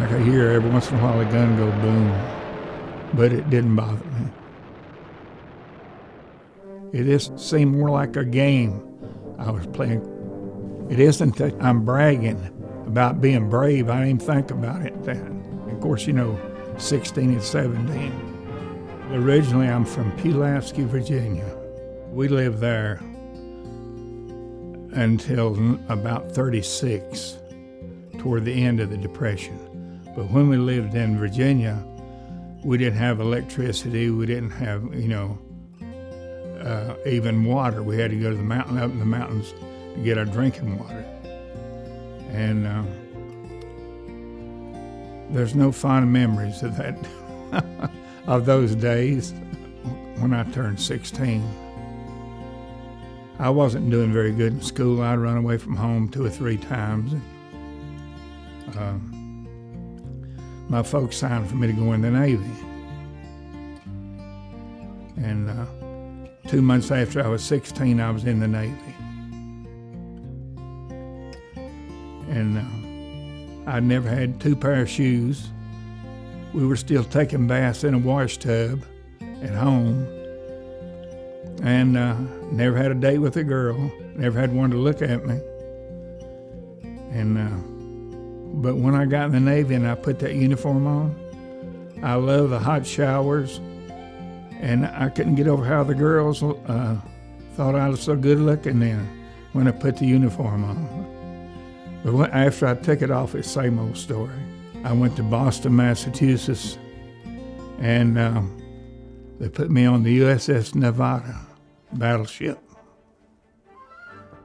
I could hear every once in a while a gun go boom, but it didn't bother me. It just seemed more like a game I was playing. It isn't that I'm bragging about being brave. I didn't even think about it then. Of course, 16 and 17. Originally, I'm from Pulaski, Virginia. We lived there until about 36, toward the end of the Depression. But when we lived in Virginia, we didn't have electricity. We didn't have, even water. We had to go to the mountain, up in the mountains, to get our drinking water. And there's no fond memories of that, of those days when I turned 16. I wasn't doing very good in school. I'd run away from home 2 or 3 times. My folks signed for me to go in the Navy. And 2 months after I was 16, I was in the Navy. And I'd never had 2 pair of shoes. We were still taking baths in a wash tub at home. And never had a date with a girl. Never had one to look at me. And but when I got in the Navy and I put that uniform on, I love the hot showers. And I couldn't get over how the girls thought I was so good looking then when I put the uniform on. But after I took it off, it's the same old story. I went to Boston, Massachusetts, and they put me on the USS Nevada battleship.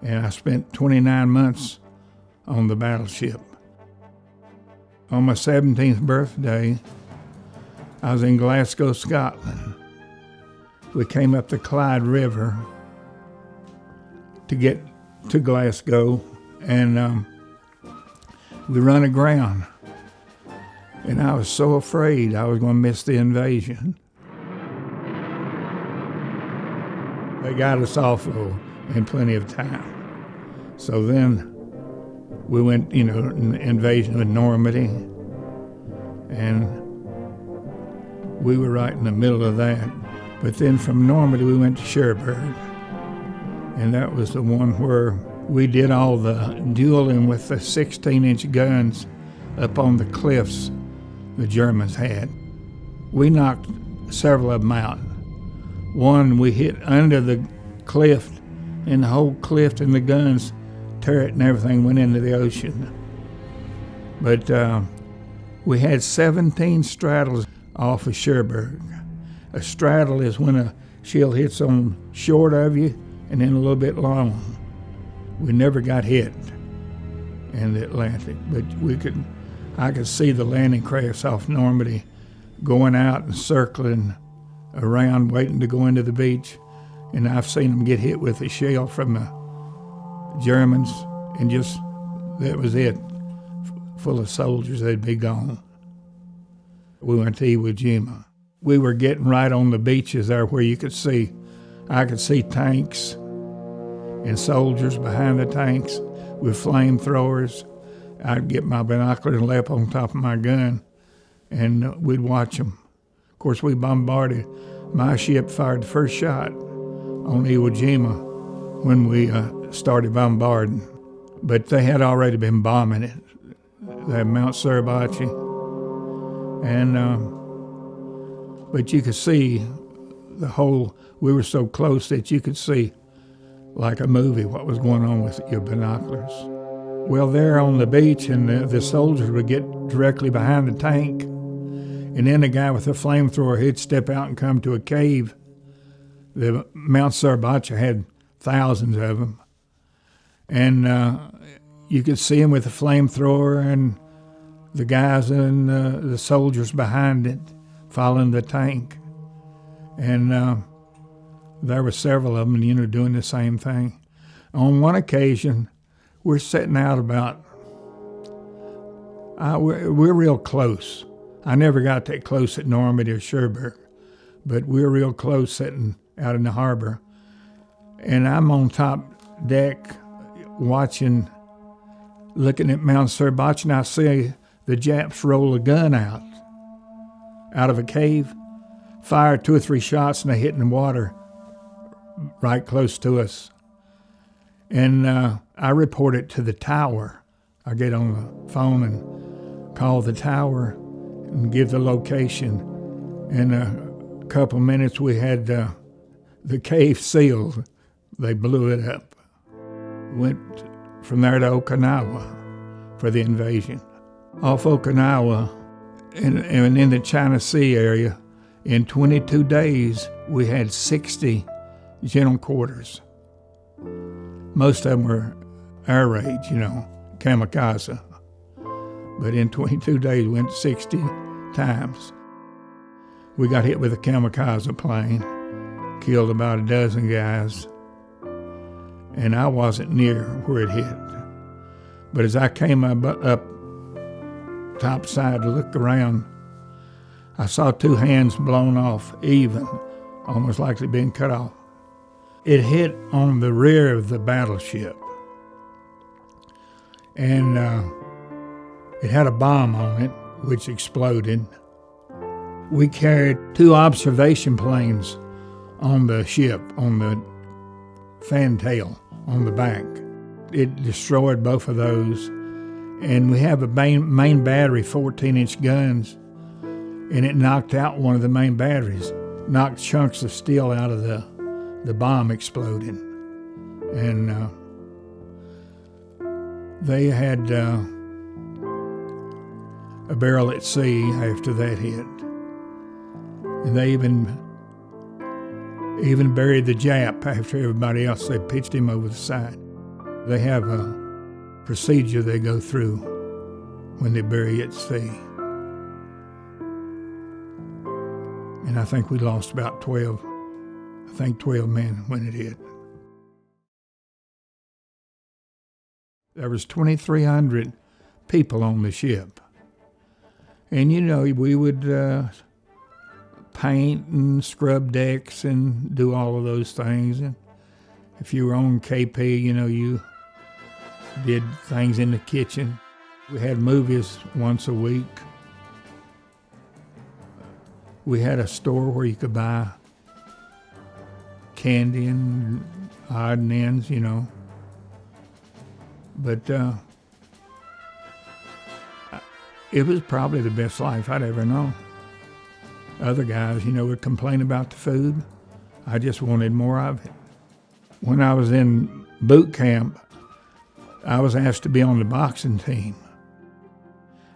And I spent 29 months on the battleship. On my 17th birthday, I was in Glasgow, Scotland. We came up the Clyde River to get to Glasgow, and we run aground. And I was so afraid I was going to miss the invasion. They got us off in plenty of time. So then we went, invasion of Normandy, and we were right in the middle of that. But then from Normandy, we went to Cherbourg, and that was the one where we did all the dueling with the 16-inch guns up on the cliffs the Germans had. We knocked several of them out. One we hit under the cliff, and the whole cliff and the guns, turret and everything went into the ocean. But we had 17 straddles off of Cherbourg. A straddle is when a shell hits on short of you and then a little bit long. We never got hit in the Atlantic, but I could see the landing crafts off Normandy going out and circling around, waiting to go into the beach. And I've seen them get hit with a shell from the Germans, and just, that was it. Full of soldiers, they'd be gone. We went to Iwo Jima. We were getting right on the beaches there where I could see tanks and soldiers behind the tanks with flamethrowers. I'd get my binocular and lay up on top of my gun, and we'd watch them. Of course, we bombarded. My ship fired the first shot on Iwo Jima when we started bombarding. But they had already been bombing it. They had Mount Suribachi. And but you could see we were so close that you could see, like a movie, what was going on with your binoculars. Well, there on the beach, and the soldiers would get directly behind the tank, and then the guy with the flamethrower, he'd step out and come to a cave. The Mount Suribachi had thousands of them, and you could see him with the flamethrower and the guys and the soldiers behind it, following the tank. And there were several of them, doing the same thing. On one occasion, we're sitting out about, we're real close. I never got that close at Normandy or Cherbourg, but we're real close sitting out in the harbor. And I'm on top deck looking at Mount Suribachi, and I see the Japs rolled a gun out of a cave, fired 2 or 3 shots, and they hit in the water right close to us. And I reported to the tower. I get on the phone and call the tower and give the location. In a couple minutes, we had the cave sealed. They blew it up. Went from there to Okinawa for the invasion. Off Okinawa and in the China Sea area, in 22 days, we had 60 general quarters. Most of them were air raids, kamikaze. But in 22 days, we went 60 times. We got hit with a kamikaze plane, killed about a dozen guys, and I wasn't near where it hit. But as I came up top side to look around, I saw 2 hands blown off even, almost like they'd been cut off. It hit on the rear of the battleship, and it had a bomb on it, which exploded. We carried 2 observation planes on the ship, on the fantail, on the back. It destroyed both of those, and we have a main battery, 14-inch guns, and it knocked out one of the main batteries, knocked chunks of steel out of the bomb exploded. And they had a barrel at sea after that hit. And they even buried the Jap after everybody else. They pitched him over the side. They have a procedure they go through when they bury at sea. And I think we lost about 12 men when it hit. There was 2,300 people on the ship. And we would paint and scrub decks and do all of those things. And if you were on KP, you did things in the kitchen. We had movies once a week. We had a store where you could buy candy and odd and ends, But it was probably the best life I'd ever known. Other guys, would complain about the food. I just wanted more of it. When I was in boot camp, I was asked to be on the boxing team.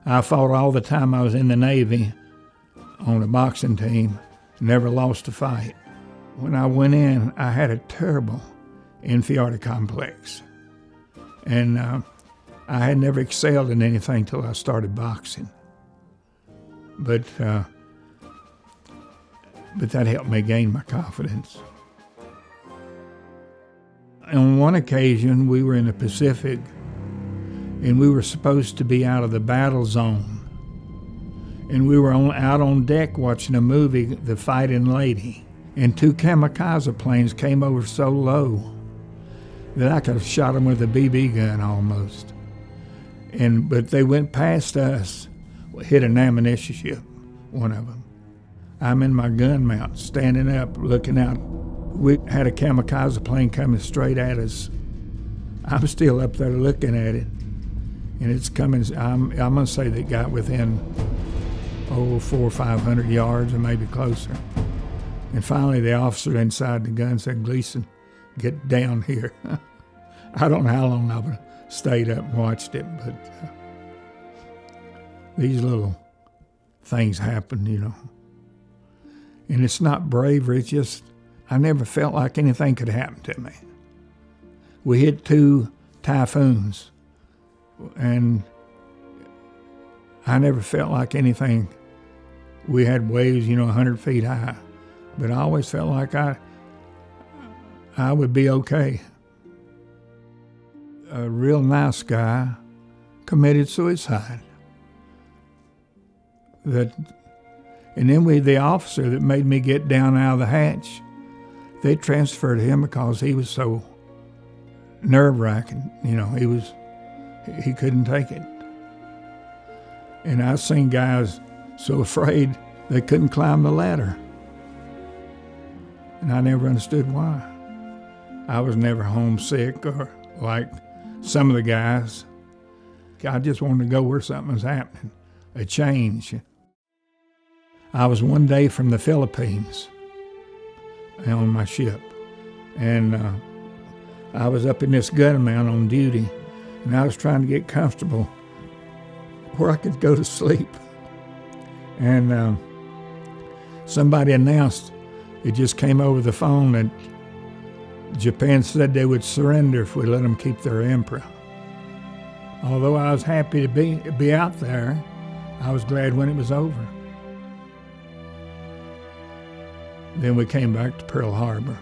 I fought all the time I was in the Navy on the boxing team, never lost a fight. When I went in, I had a terrible inferiority complex. And I had never excelled in anything till I started boxing. But that helped me gain my confidence. On one occasion, we were in the Pacific, and we were supposed to be out of the battle zone. And we were out on deck watching a movie, The Fighting Lady. And 2 kamikaze planes came over so low that I could have shot them with a BB gun almost. But they went past us, hit an ammunition ship, one of them. I'm in my gun mount, standing up, looking out. We had a kamikaze plane coming straight at us. I'm still up there looking at it, and it's coming. I'm going to say they got within 400 or 500 yards or maybe closer. And finally, the officer inside the gun said, "Gleason, get down here." I don't know how long I would have stayed up and watched it, but these little things happen, And it's not bravery, it's just I never felt like anything could happen to me. We hit 2 typhoons, and I never felt like anything. We had waves, 100 feet high, but I always felt like I would be okay. A real nice guy committed suicide. And then the officer that made me get down out of the hatch, they transferred him because he was so nerve-wracking. He couldn't take it. And I've seen guys so afraid they couldn't climb the ladder. And I never understood why. I was never homesick or like some of the guys. I just wanted to go where something was happening, a change. I was one day from the Philippines on my ship, and I was up in this gun mount on duty, and I was trying to get comfortable where I could go to sleep. And somebody announced, it just came over the phone, that Japan said they would surrender if we let them keep their emperor. Although I was happy to be out there, I was glad when it was over. Then we came back to Pearl Harbor,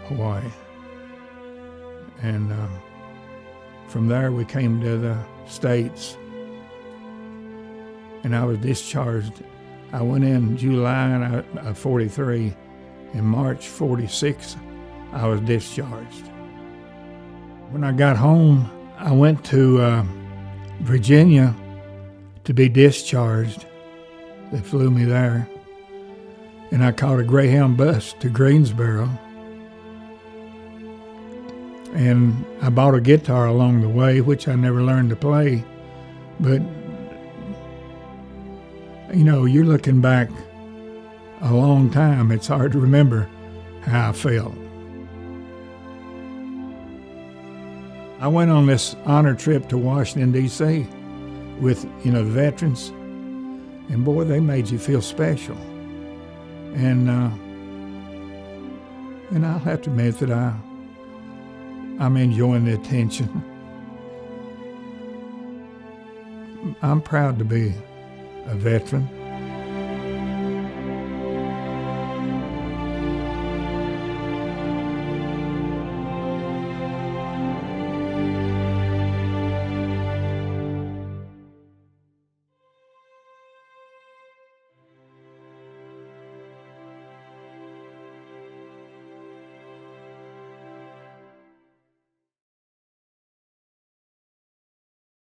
Hawaii. And from there we came to the States. And I was discharged. I went in July of 43. In March 46, I was discharged. When I got home, I went to Virginia to be discharged. They flew me there. And I caught a Greyhound bus to Greensboro. And I bought a guitar along the way, which I never learned to play. But, you know, you're looking back a long time. It's hard to remember how I felt. I went on this honor trip to Washington, D.C. with, the veterans. And boy, they made you feel special. And I'll have to admit that I'm enjoying the attention. I'm proud to be a veteran.